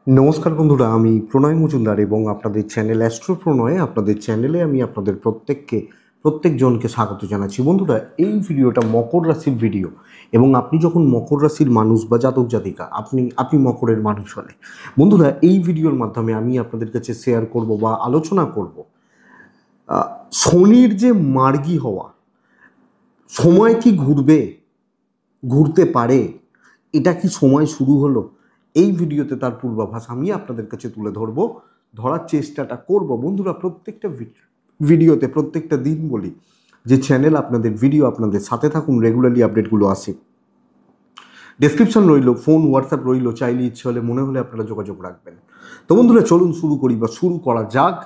নমস্কার বন্ধুরা, আমি প্রণয় মজুমদার এবং আপনাদের চ্যানেল অ্যাস্ট্রো প্রণয় আপনাদের চ্যানেলে আমি আপনাদের প্রত্যেকজনকে স্বাগত জানাচ্ছি। বন্ধুরা, এই ভিডিওটা মকর রাশির ভিডিও এবং আপনি যখন মকর রাশির মানুষ বা জাতক জাতিকা আপনি মকরের মানুষ হলে বন্ধুরা, এই ভিডিওর মাধ্যমে আমি আপনাদের কাছে শেয়ার করব বা আলোচনা করব শনির যে মার্গী হওয়া, সময় কি ঘুরতে পারে, এটা কি সময় শুরু হলো? এই ভিডিওতে তার পূর্বাভাস আমি আপনাদের কাছে তুলে ধরার চেষ্টাটা করব। বন্ধুরা, প্রত্যেকটা ভিডিওতে প্রত্যেকটা দিন বলি যে চ্যানেল আপনাদের ভিডিও আপনাদের সাথে থাকুন, রেগুলারলি আপডেটগুলো আসে। ডেসক্রিপশন রইল, ফোন হোয়াটসঅ্যাপ রইল, চাইলে ইচ্ছে হলে মনে হলে আপনারা যোগাযোগ রাখবেন। তো বন্ধুরা, চলুন শুরু করা যাক।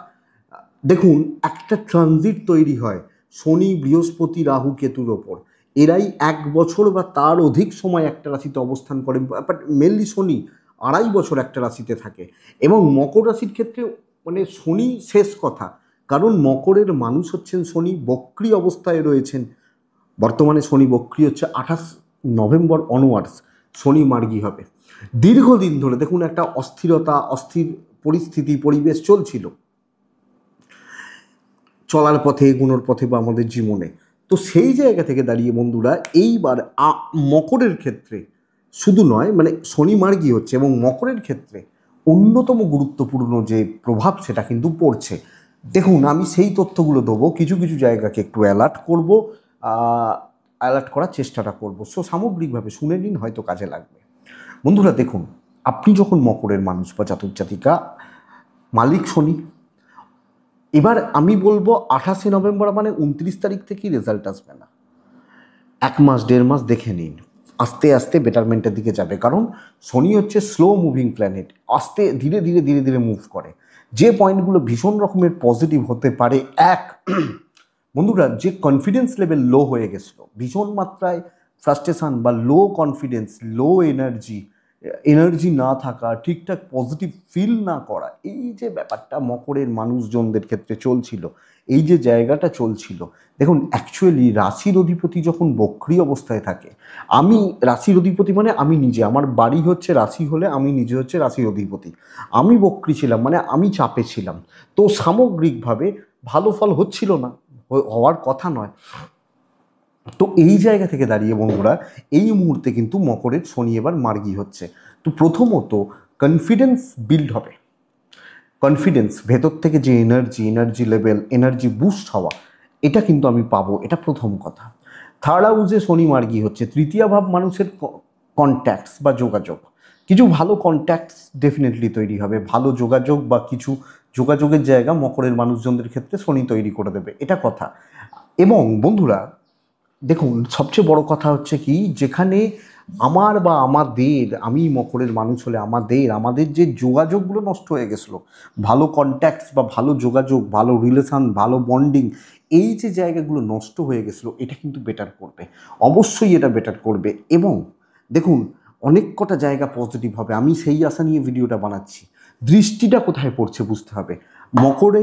দেখুন, একটা ট্রানজিট তৈরি হয় শনি, বৃহস্পতি, রাহু, কেতুর ওপর। এরাই 1 বছর বা তার অধিক সময় একটা রাশিতে অবস্থান করে, বাট মেনলি শনি 2.5 বছর একটা রাশিতে থাকে। এবং মকর রাশির ক্ষেত্রে মানে শনি শেষ কথা, কারণ মকরের মানুষ হচ্ছেন শনি, বক্রী অবস্থায় রয়েছেন। বর্তমানে শনি বক্রী হচ্ছে, 28 নভেম্বর অনওয়ার্ডস শনি মার্গী হবে। দীর্ঘদিন ধরে দেখুন একটা অস্থির পরিস্থিতি পরিবেশ চলছিল চলার পথে, এগোনোর পথে বা আমাদের জীবনে। তো সেই জায়গা থেকে দাঁড়িয়ে বন্ধুরা, এইবার মকরের ক্ষেত্রে শুধু নয়, মানে শনি মার্গী হচ্ছে এবং মকরের ক্ষেত্রে অন্যতম গুরুত্বপূর্ণ যে প্রভাব সেটা কিন্তু পড়ছে। দেখুন, আমি সেই তথ্যগুলো দেবো, কিছু কিছু জায়গাকে একটু অ্যালার্ট করার চেষ্টাটা করব। সো সামগ্রিকভাবে শুনে নিন, হয়তো কাজে লাগবে। বন্ধুরা দেখুন, আপনি যখন মকরের মানুষ বা জাতক জাতিকা, মালিক শনি। এবার আমি বলবো 28 নভেম্বর মানে 29 তারিখ থেকেই রেজাল্ট আসবে না, 1 মাস 1.5 মাস দেখে নিন, আস্তে আস্তে বেটারমেন্টের দিকে যাবে। কারণ শনি হচ্ছে স্লো মুভিং প্ল্যানেট, আস্তে ধীরে ধীরে ধীরে ধীরে মুভ করে। যে পয়েন্টগুলো ভীষণ রকমের পজিটিভ হতে পারে, বন্ধুরা, যে কনফিডেন্স লেভেল লো হয়ে গেছিলো, ভীষণ মাত্রায় ফ্রাস্ট্রেশন বা লো কনফিডেন্স, লো এনার্জি না থাকা, ঠিকঠাক পজিটিভ ফিল না করা, এই যে ব্যাপারটা মকরের মানুষজনদের ক্ষেত্রে চলছিল, এই যে জায়গাটা চলছিল। দেখুন, অ্যাকচুয়ালি রাশির অধিপতি যখন বক্রী অবস্থায় থাকে, আমি রাশির অধিপতি মানে আমি নিজে, আমার বাড়ি হচ্ছে রাশি হলে আমি নিজে হচ্ছে রাশির অধিপতি। আমি বক্রী ছিলাম মানে আমি চাপে ছিলাম। তো সামগ্রিকভাবে ভালো ফল হচ্ছিল না, হওয়ার কথা নয়। তো এই জায়গা থেকে দাঁড়িয়ে বন্ধুরা, এই মুহূর্তে কিন্তু মকরের শনি এবার মার্গী হচ্ছে। তো প্রথমত কনফিডেন্স বিল্ড হবে, কনফিডেন্স ভেতর থেকে যে এনার্জি লেভেল, এনার্জি বুস্ট হওয়া, এটা কিন্তু আমি পাবো, এটা প্রথম কথা। থার্ড হাউসে শনি মার্গী হচ্ছে, তৃতীয় ভাব মানুষের কন্ট্যাক্টস বা যোগাযোগ, কিছু ভালো কন্ট্যাক্টস ডেফিনেটলি তৈরি হবে, ভালো যোগাযোগ বা কিছু যোগাযোগের জায়গা মকরের মানুষজনদের ক্ষেত্রে শনি তৈরি করে দেবে, এটা কথা। এবং বন্ধুরা দেখুন, সবচেয়ে বড় কথা হচ্ছে কি, যেখানে আমি মকরের মানুষ হলে আমাদের যে যোগাযোগগুলো নষ্ট হয়ে গেছিলো, ভালো কন্ট্যাক্টস বা ভালো যোগাযোগ, ভালো রিলেশন, ভালো বন্ডিং, এই যে জায়গাগুলো নষ্ট হয়ে গেছিলো, এটা কিন্তু বেটার করবে, অবশ্যই এটা বেটার করবে। এবং দেখুন, অনেক কটা জায়গা পজিটিভ হবে, আমি সেই আশা নিয়ে ভিডিওটা বানাচ্ছি। দৃষ্টিটা কোথায় পড়ছে বুঝতে হবে। মকরে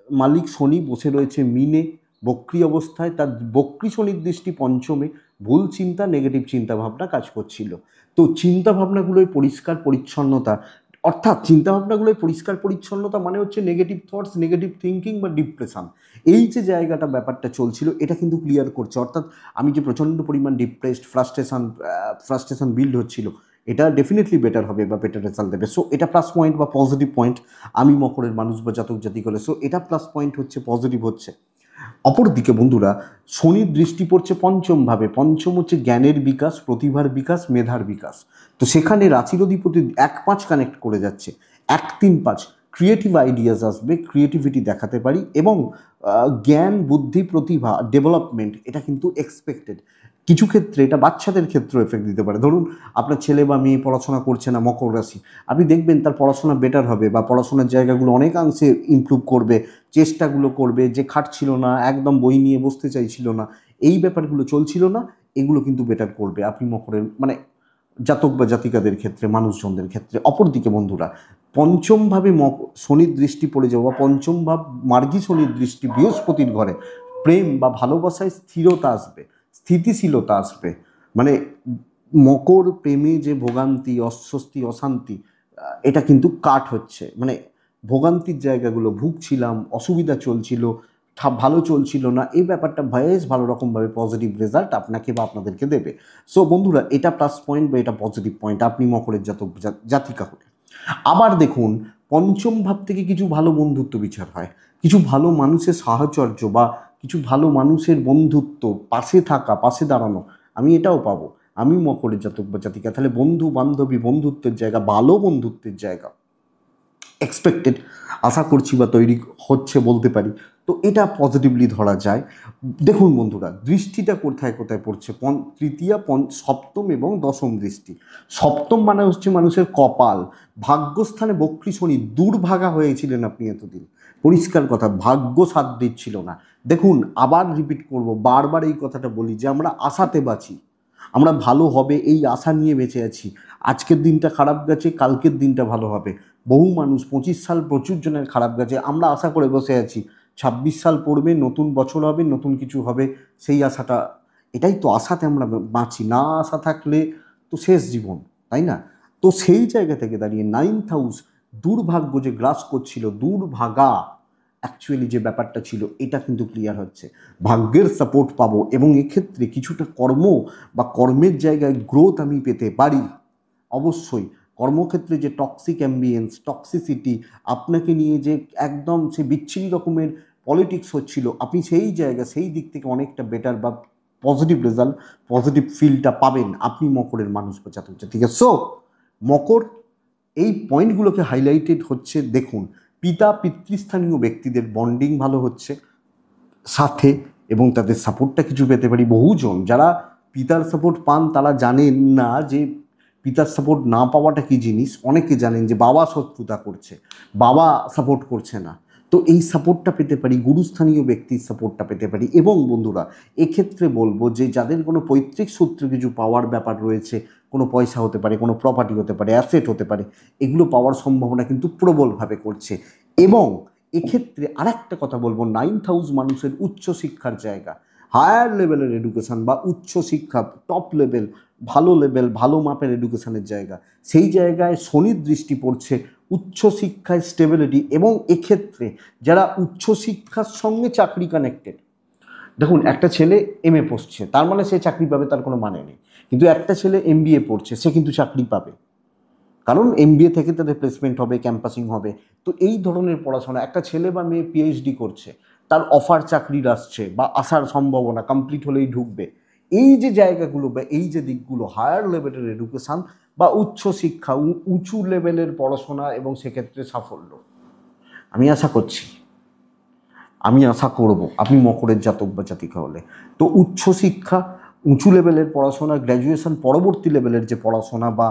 মালিক শনি বসে রয়েছে মিনে বক্রী অবস্থায়, তার বক্রী শনির দৃষ্টি পঞ্চমে, ভুল চিন্তা, নেগেটিভ চিন্তাভাবনা কাজ করছিল। তো চিন্তাভাবনাগুলোই পরিষ্কার পরিচ্ছন্নতা, অর্থাৎ চিন্তাভাবনাগুলোই পরিষ্কার পরিচ্ছন্নতা মানে হচ্ছে নেগেটিভ থটস, নেগেটিভ থিঙ্কিং বা ডিপ্রেশন, এই যে জায়গাটা ব্যাপারটা চলছিল, এটা কিন্তু ক্লিয়ার করছে। অর্থাৎ আমি যে প্রচণ্ড পরিমাণ ডিপ্রেসড, ফ্রাস্ট্রেশন বিল্ড হচ্ছিল, এটা ডেফিনেটলি বেটার হবে বা বেটার রেজাল্ট দেবে। সো এটা প্লাস পয়েন্ট বা পজিটিভ পয়েন্ট, আমি মকরের মানুষ বা জাতক জাতি করে, সো এটা প্লাস পয়েন্ট হচ্ছে, পজিটিভ হচ্ছে। অপরদিকে বন্ধুরা, শনির দৃষ্টি পড়ছে পঞ্চম ভাবে, পঞ্চম হচ্ছে জ্ঞানের বিকাশ, প্রতিভার বিকাশ, মেধার বিকাশ। তো সেখানে রাশির অধিপতি 1-5 কানেক্ট করে যাচ্ছে, 1-3-5 ক্রিয়েটিভ আইডিয়াস আসবে, ক্রিয়েটিভিটি দেখাতে পারি এবং জ্ঞান, বুদ্ধি, প্রতিভা, ডেভেলপমেন্ট, এটা কিন্তু এক্সপেক্টেড। কিছু ক্ষেত্রে এটা বাচ্চাদের ক্ষেত্রেও এফেক্ট দিতে পারে। ধরুন, আপনার ছেলে বা মেয়ে পড়াশোনা করছে না, মকর রাশি, আপনি দেখবেন তার পড়াশোনা বেটার হবে বা পড়াশোনার জায়গাগুলো অনেকাংশে ইমপ্রুভ করবে, চেষ্টাগুলো করবে, যে খাটছিল না, একদম বই নিয়ে বসতে চাইছিল না, এই ব্যাপারগুলো চলছিল না, এগুলো কিন্তু বেটার করবে আপনি মকরের মানে জাতক বা জাতিকাদের ক্ষেত্রে, মানুষজনদের ক্ষেত্রে। অপরদিকে বন্ধুরা, পঞ্চমভাবে শনির দৃষ্টি পড়ে যাওয়া, পঞ্চম ভাব মার্গী শনির দৃষ্টি বৃহস্পতির ঘরে, প্রেম বা ভালোবাসায় স্থিরতা আসবে, স্থিতিশীলতা আসবে। মানে মকর প্রেমে যে ভোগান্তি, অস্বস্তি, অশান্তি, এটা কিন্তু কাট হচ্ছে, মানে ভোগান্তির জায়গাগুলো ভুগছিলাম, অসুবিধা চলছিল, ভালো চলছিল না, এই ব্যাপারটা বেশ ভালো রকমভাবে পজিটিভ রেজাল্ট আপনাকে বা আপনাদেরকে দেবে। সো বন্ধুরা, এটা প্লাস পয়েন্ট বা এটা পজিটিভ পয়েন্ট আপনি মকরের জাতিকা হলে। আবার দেখুন, পঞ্চম ভাব থেকে কিছু ভালো বন্ধুত্ব বিচার হয়, কিছু ভালো মানুষের সাহচর্য বা কিছু ভালো মানুষের বন্ধুত্ব, পাশে থাকা, পাশে দাঁড়ানো, আমি এটাও পাবো। আমি মকরের জাতক বা জাতিকা, তাহলে বন্ধু বান্ধবী, বন্ধুত্বের জায়গা, ভালো বন্ধুত্বের জায়গা এক্সপেক্টেড, আশা করছি বা তৈরি হচ্ছে বলতে পারি। তো এটা পজিটিভলি ধরা যায়। দেখুন বন্ধুরা, দৃষ্টিটা কোথায় কোথায় পড়ছে, তৃতীয়া, সপ্তম এবং দশম দৃষ্টি। সপ্তম মানে হচ্ছে মানুষের কপাল, ভাগ্যস্থানে বক্রী শনি, দুর্ভাগা হয়েছিলেন আপনি এতদিন, পরিষ্কার কথা, ভাগ্য সাথ দিচ্ছিল না। দেখুন, আবার রিপিট করব, বারবার এই কথাটা বলি যে আমরা আশাতে বাঁচি, আমরা ভালো হবে এই আশা নিয়ে বেঁচে আছি। আজকের দিনটা খারাপ গেছে, কালকের দিনটা ভালো হবে। বহু মানুষ 25 সাল প্রচুর জনের খারাপ গেছে, আমরা আশা করে বসে আছি 26 সাল পড়বে, নতুন বছর হবে, নতুন কিছু হবে, সেই আশাটা, এটাই তো আশাতে আমরা বাঁচি, না আশা থাকলে তো শেষ জীবন, তাই না? তো সেই জায়গা থেকে দাঁড়িয়ে 9th হাউস দুর্ভাগ্য যে গ্রাস করছিল, দুর্ভাগা অ্যাকচুয়ালি যে ব্যাপারটা ছিল, এটা কিন্তু ক্লিয়ার হচ্ছে, ভাগ্যের সাপোর্ট পাবো এবং এক্ষেত্রে কিছুটা কর্ম বা কর্মের জায়গায় গ্রোথ আমি পেতে পারি। অবশ্যই কর্মক্ষেত্রে যে টক্সিক অ্যাম্বিয়েন্স, টক্সিসিটি, আপনাকে নিয়ে যে একদম সে বিচ্ছিন্ন রকমের পলিটিক্স হচ্ছিল, আপনি সেই জায়গা, সেই দিক থেকে অনেকটা বেটার বা পজিটিভ রেজাল্ট, পজিটিভ ফিলটা পাবেন আপনি মকরের মানুষ বা জাতক জাতিকা। সো মকর এই পয়েন্টগুলোকে হাইলাইটেড হচ্ছে। দেখুন, পিতা পিতৃস্থানীয় ব্যক্তিদের বন্ডিং ভালো হচ্ছে সাথে, এবং তাদের সাপোর্টটা কিছু পেতে পারি। বহুজন যারা পিতার সাপোর্ট পান তারা জানেন না যে পিতার সাপোর্ট না পাওয়াটা কী জিনিস। অনেকে জানেন যে বাবা শত্রুতা করছে, বাবা সাপোর্ট করছে না, তো এই সাপোর্টটা পেতে পারি, গুরুস্থানীয় ব্যক্তির সাপোর্টটা পেতে পারি। এবং বন্ধুরা, এক্ষেত্রে বলবো যে যাদের কোনো পৈতৃক সূত্রে কিছু পাওয়ার ব্যাপার রয়েছে, কোনো পয়সা হতে পারে, কোনো প্রপার্টি হতে পারে, অ্যাসেট হতে পারে, এগুলো পাওয়ার সম্ভাবনা কিন্তু প্রবলভাবে করছে। এবং এক্ষেত্রে আরেকটা কথা বলবো, 9th হাউস মানুষের উচ্চশিক্ষার জায়গা, হায়ার লেভেলের এডুকেশন বা উচ্চশিক্ষা, টপ লেভেল, ভালো মাপের এডুকেশনের জায়গা, সেই জায়গায় শনির দৃষ্টি পড়ছে, উচ্চশিক্ষায় স্টেবিলিটি। এবং এক্ষেত্রে যারা উচ্চশিক্ষার সঙ্গে চাকরি কানেক্টেড, দেখুন একটা ছেলে MA পড়ছে, তার মানে সে চাকরি পাবে তার কোনো মানে নেই, কিন্তু একটা ছেলে MBA পড়ছে, সে কিন্তু চাকরি পাবে, কারণ MBA থেকে তাদের প্লেসমেন্ট হবে, ক্যাম্পাসিং হবে। তো এই ধরনের পড়াশোনা, একটা ছেলে বা মেয়ে PhD করছে, তার অফার চাকরির আসছে বা আসার সম্ভাবনা, কমপ্লিট হলেই ঢুকবে। এই যে জায়গাগুলো বা এই যে দিকগুলো, হায়ার লেভেলের এডুকেশান বা উচ্চশিক্ষা, উঁচু লেভেলের পড়াশোনা এবং সেক্ষেত্রে সাফল্য, আমি আশা করছি, আমি আশা করব আপনি মকরের জাতক বা জাতিকা হলে। তো উচ্চশিক্ষা, উঁচু লেভেলের পড়াশোনা, গ্র্যাজুয়েশন পরবর্তী লেভেলের যে পড়াশোনা বা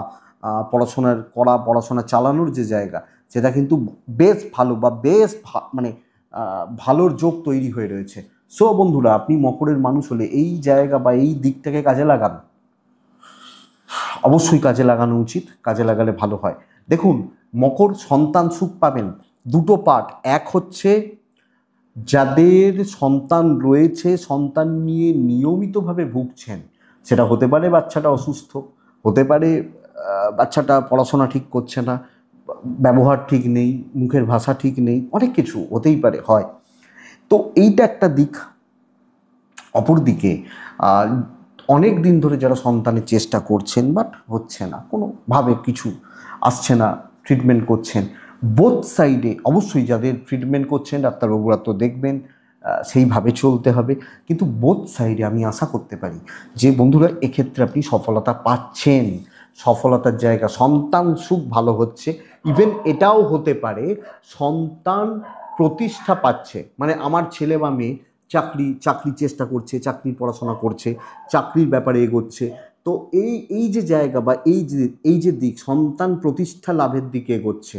পড়াশোনা চালানোর যে জায়গা, সেটা কিন্তু বেশ ভালো বা মানে ভালোর যোগ তৈরি হয়ে রয়েছে। সো বন্ধুরা, আপনি মকরের মানুষ হলে এই জায়গা বা এই দিকটাকে কাজে লাগান, অবশ্যই কাজে লাগানো উচিত, কাজে লাগালে ভালো হয়। দেখুন, মকর সন্তান সুখ পাবেন, দুটো পার্ট। এক হচ্ছে যাদের সন্তান রয়েছে, সন্তান নিয়ে নিয়মিতভাবে ভুগছেন, সেটা হতে পারে বাচ্চাটা অসুস্থ, হতে পারে বাচ্চাটা পড়াশোনা ঠিক করছে না, ব্যবহার ঠিক নেই, মুখের ভাষা ঠিক নেই, অনেক কিছু হতেই পারে, হয়। তো এইটা একটা দিক। অপরদিকে অনেক দিন ধরে যারা সন্তানের চেষ্টা করছেন বাট হচ্ছে না, কোনোভাবে কিছু আসছে না, ট্রিটমেন্ট করছেন, বোথ সাইডে, অবশ্যই যাদের ট্রিটমেন্ট করছেন ডাক্তারবাবুরা তো দেখবেন, সেইভাবে চলতে হবে, কিন্তু বোথ সাইডে আমি আশা করতে পারি যে বন্ধুরা, এক্ষেত্রে আপনি সফলতা পাচ্ছেন, সফলতার জায়গা, সন্তান সুখ ভালো হচ্ছে। ইভেন এটাও হতে পারে সন্তান প্রতিষ্ঠা পাচ্ছে, মানে আমার ছেলে বা মেয়ে চাকরি চেষ্টা করছে, চাকরির পড়াশোনা করছে, চাকরির ব্যাপারে এগোচ্ছে। তো এই যে জায়গা বা এই যে দিক, সন্তান প্রতিষ্ঠা লাভের দিকে এগোচ্ছে,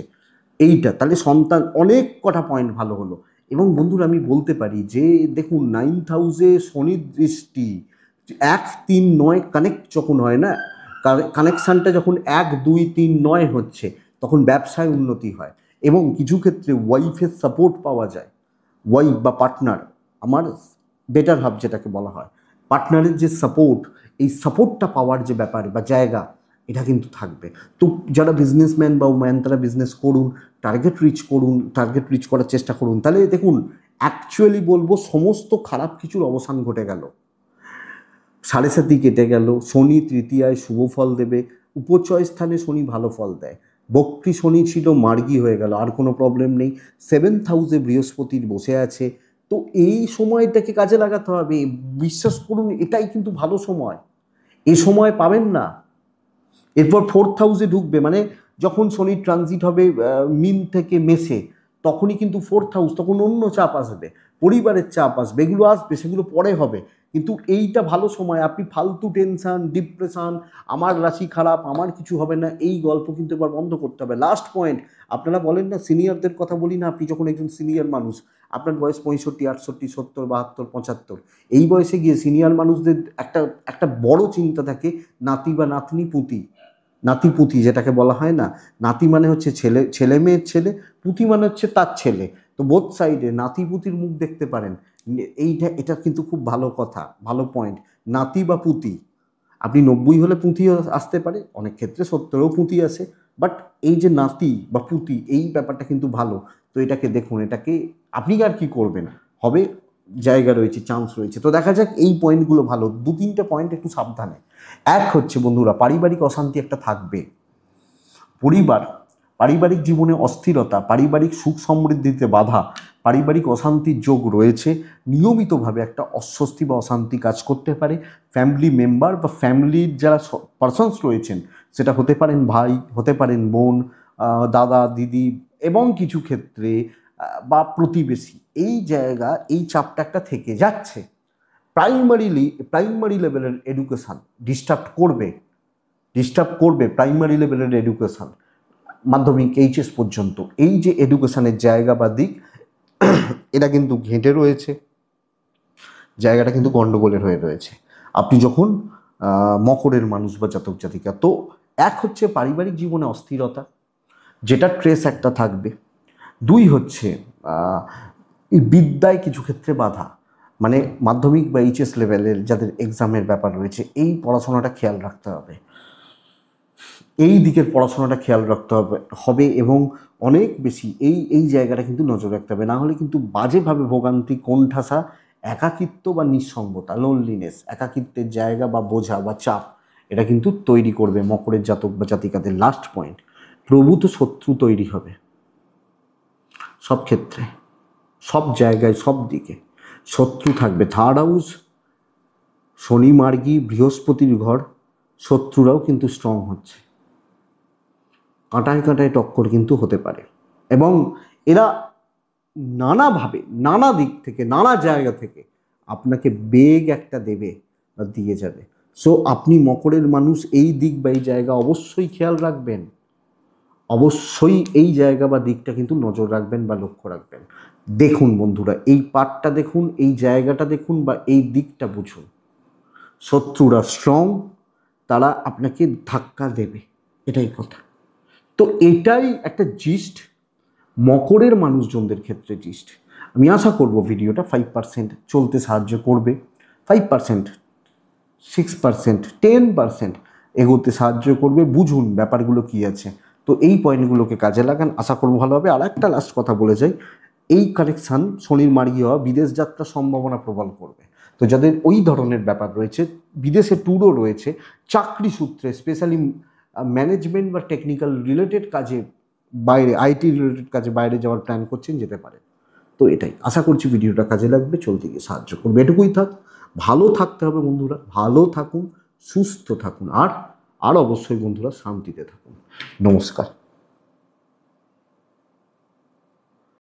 এইটা তাহলে সন্তান, অনেক কটা পয়েন্ট ভালো হলো। এবং বন্ধুরা, আমি বলতে পারি যে দেখুন, 9th হাউসে শনির দৃষ্টি, 1 3 9 কানেক্ট যখন হয় না, কানেকশানটা যখন 1 2 3 9 হচ্ছে, তখন ব্যবসায় উন্নতি হয় এবং কিছু ক্ষেত্রে ওয়াইফের সাপোর্ট পাওয়া যায়। ওয়াইফ বা পার্টনার, আমার বেটার হাব যেটাকে বলা হয়, পার্টনারের যে সাপোর্ট, এই সাপোর্টটা পাওয়ার যে ব্যাপার বা জায়গা, এটা কিন্তু থাকবে। তো যারা বিজনেসম্যান বা ওম্যান তারা বিজনেস করুন, টার্গেট রিচ করার চেষ্টা করুন। তাহলে দেখুন অ্যাকচুয়ালি বলবো সমস্ত খারাপ কিছুর অবসান ঘটে গেল। 7.5 কেটে গেল, শনি তৃতীয়ায় শুভ ফল দেবে, উপচয় স্থানে শনি ভালো ফল দেয়, বক্রী শনি ছিল মার্গী হয়ে গেল, আর কোনো প্রবলেম নেই। 7th হাউসে বৃহস্পতির বসে আছে। তো এই সময়টাকে কাজে লাগাতে হবে, বিশ্বাস করুন এটাই কিন্তু ভালো সময়, এই সময় পাবেন না। এরপর 4th হাউসে ঢুকবে, মানে যখন শনি ট্রানজিট হবে মিন থেকে মেষে, তখনই কিন্তু 4th হাউস, তখন অন্য চাপ আসবে, পরিবারের চাপ আসবে, এগুলো আসবে, সেগুলো পরে হবে। কিন্তু এইটা ভালো সময়, আপনি ফালতু টেনশন, ডিপ্রেশন, আমার রাশি খারাপ, আমার কিছু হবে না, এই গল্প কিন্তু এবার বন্ধ করতে হবে। লাস্ট পয়েন্ট, আপনারা বলেন না সিনিয়রদের কথা বলি না, আপনি যখন একজন সিনিয়র মানুষ, আপনার বয়স 65, 68, 70, 72, 75, এই বয়সে গিয়ে সিনিয়র মানুষদের একটা একটা বড় চিন্তা থাকে, নাতি বা নাতনি পুতি, নাতি পুতি যেটাকে বলা হয় না, নাতি মানে হচ্ছে ছেলে, ছেলে মেয়ের ছেলে, পুতি মানে হচ্ছে তার ছেলে। তো বোথ সাইডে নাতি পুতির মুখ দেখতে পারেন, এটা কিন্তু খুব ভালো কথা, ভালো পয়েন্ট। নাতি বা পুতি, আপনি 90 হলে পুঁতি আসতে পারে, অনেক ক্ষেত্রে 70-এও পুঁতি আসে, বাট এই যে নাতি বা পুঁতি, এই ব্যাপারটা কিন্তু ভালো। তো এটাকে দেখুন, এটাকে আপনি আর কি করবেন, হবে জায়গা রয়েছে, চান্স রয়েছে। তো দেখা যাক, এই পয়েন্টগুলো ভালো, 2-3টে পয়েন্ট একটু সাবধানে। এক হচ্ছে বন্ধুরা, পারিবারিক অশান্তি একটা থাকবে, পারিবারিক জীবনে অস্থিরতা, পারিবারিক সুখ সমৃদ্ধিতে বাধা, পারিবারিক অশান্তির যোগ রয়েছে। নিয়মিতভাবে একটা অস্বস্তি বা অশান্তি কাজ করতে পারে। ফ্যামিলি মেম্বার বা ফ্যামিলির যারা পারসনস রয়েছেন, সেটা হতে পারেন ভাই, হতে পারেন বোন, দাদা দিদি, এবং কিছু ক্ষেত্রে বা প্রতিবেশী, এই জায়গা, এই চাপটা একটা থেকে যাচ্ছে। প্রাইমারি লেভেলের এডুকেশান ডিস্টার্ব করবে প্রাইমারি লেভেলের এডুকেশান, মাধ্যমিক এইচএস পর্যন্ত, এই যে এডুকেশানের জায়গা বা দিক, এটা কিন্তু ঘেঁটে রয়েছে, জায়গাটা কিন্তু গণ্ডগোলের হয়ে রয়েছে। আপনি যখন মকরের মানুষ বা জাতক জাতিকা, তো এক হচ্ছে পারিবারিক জীবনে অস্থিরতা, যেটা ট্রেস একটা থাকবে। 2 হচ্ছে এই বিদ্যায় কিছু ক্ষেত্রে বাধা, মানে মাধ্যমিক বা এইচএস লেভেলের যাদের এক্সামের ব্যাপার রয়েছে, এই পড়াশোনাটা খেয়াল রাখতে হবে, এই দিকের পড়াশোনাটা খেয়াল রাখতে হবে এবং অনেক বেশি এই জায়গাটা কিন্তু নজর রাখতে হবে, না হলে কিন্তু বাজেভাবে ভোগান্তি, কোণঠাসা, একাকিত্ব বা নিঃসঙ্গতা, লোনলিনেস, একাকিত্বের জায়গা বা বোঝা বা চাপ, এটা কিন্তু তৈরি করবে মকরের জাতক বা জাতিকাদের। লাস্ট পয়েন্ট, প্রভূত শত্রু তৈরি হবে, সব ক্ষেত্রে, সব জায়গায়, সব দিকে শত্রু থাকবে। 3rd হাউস শনি মার্গী, বৃহস্পতির ঘর, শত্রুরাও কিন্তু স্ট্রং হচ্ছে, কাঁটায় কাঁটায় টক্কর কিন্তু হতে পারে, এবং এরা নানাভাবে, নানা দিক থেকে, নানা জায়গা থেকে আপনাকে বেগ একটা দেবে বা দিয়ে যাবে। সো আপনি মকরের মানুষ, এই দিক বা এই জায়গা অবশ্যই খেয়াল রাখবেন, অবশ্যই এই জায়গা বা দিকটা কিন্তু নজর রাখবেন বা লক্ষ্য রাখবেন। দেখুন বন্ধুরা, এই পার্টটা দেখুন, এই জায়গাটা দেখুন বা এই দিকটা বুঝুন। শত্রুরা স্ট্রং, তারা আপনাকে ধাক্কা দেবে, এটাই কথা। তো এটাই একটা জিস্ট, মকরের মানুষজনদের ক্ষেত্রে জিস্ট। আমি আশা করব ভিডিওটা 5% চলতে সাহায্য করবে, 5%, 6%, 10% এগোতে সাহায্য করবে। বুঝুন ব্যাপারগুলো কী আছে, তো এই পয়েন্টগুলোকে কাজে লাগান, আশা করব ভালো হবে। আর একটা লাস্ট কথা বলে যাই, এই কানেকশান শনির মার্গী হওয়া বিদেশ যাত্রার সম্ভাবনা প্রবল করবে। তো যাদের ওই ধরনের ব্যাপার রয়েছে, বিদেশে ট্যুরও রয়েছে, চাকরি সূত্রে স্পেশালি ম্যানেজমেন্ট বা টেকনিক্যাল রিলেটেড কাজে বাইরে, আইটি রিলেটেড কাজে বাইরে যাওয়ার প্ল্যান করছেন, যেতে পারে। তো এটাই আশা করছি ভিডিওটা কাজে লাগবে, চলতে গিয়ে সাহায্য করবে। এটুকুই থাক, ভালো থাকতে হবে বন্ধুরা, ভালো থাকুন, সুস্থ থাকুন, আর অবশ্যই বন্ধুরা শান্তিতে থাকুন। নমস্কার।